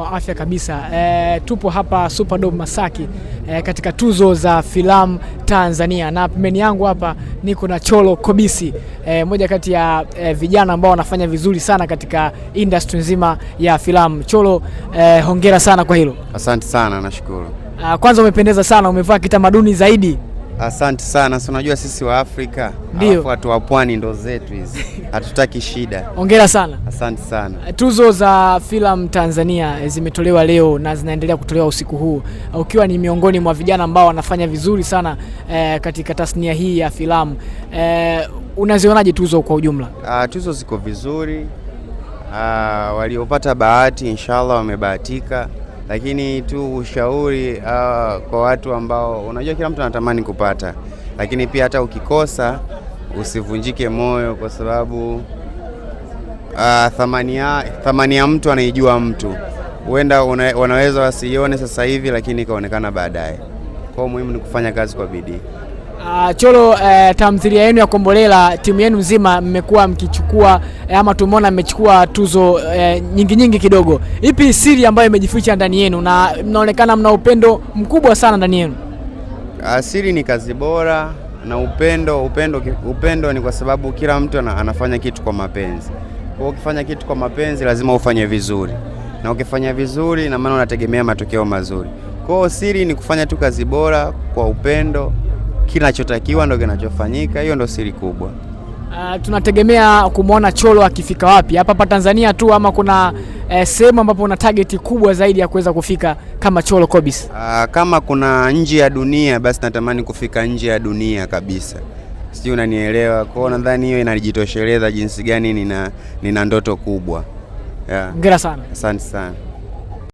Afya kabisa. Tupo hapa Superdome Masaki katika tuzo za filamu Tanzania, na pembeni yangu hapa niko na Cholo Kobisi, moja kati ya vijana ambao wanafanya vizuri sana katika industry nzima ya filamu. Cholo, hongera sana kwa hilo. Asante sana, nashukuru. Kwanza umependeza sana, umevaa kitamaduni zaidi. Asante sana. Si unajua sisi wa Afrika, alafu watu wa pwani ndo zetu hizi. Hatutaki shida. Hongera sana. Asante sana. Tuzo za filamu Tanzania zimetolewa leo na zinaendelea kutolewa usiku huu, ukiwa ni miongoni mwa vijana ambao wanafanya vizuri sana katika tasnia hii ya filamu. Unazionaje tuzo kwa ujumla? Tuzo ziko vizuri. Waliopata bahati inshallah wamebahatika. Lakini tu ushauri kwa watu ambao unajua kila mtu anatamani kupata, lakini pia hata ukikosa usivunjike moyo, kwa sababu thamani ya mtu anaijua mtu. Huenda wanaweza wasione sasa hivi, lakini ikaonekana baadaye. Kwa muhimu ni kufanya kazi kwa bidii. Cholo, tamthilia yenu ya Kombolela, timu yenu nzima mmekuwa mkichukua ama tumeona mmechukua tuzo nyingi kidogo. Ipi siri ambayo imejificha ndani yenu na mnaonekana mna upendo mkubwa sana ndani yenu? Siri ni kazi bora na upendo ni kwa sababu kila mtu anafanya kitu kwa mapenzi. Kwa ukifanya kitu kwa mapenzi lazima ufanye vizuri, na ukifanya vizuri na maana unategemea matokeo mazuri. Kwa siri ni kufanya tu kazi bora kwa upendo. Kinachotakiwa ndio kinachofanyika, hiyo ndio siri kubwa. Tunategemea kumwona Cholo akifika wapi? Hapa Tanzania tu ama kuna sehemu ambapo una target kubwa zaidi ya kuweza kufika kama Cholo Kobisi? Kama kuna nje ya dunia, basi natamani kufika nje ya dunia kabisa. Sijui unanielewa. Kwa hiyo nadhani hiyo inajitosheleza jinsi gani nina ndoto kubwa. Hongera sana. Asante sana.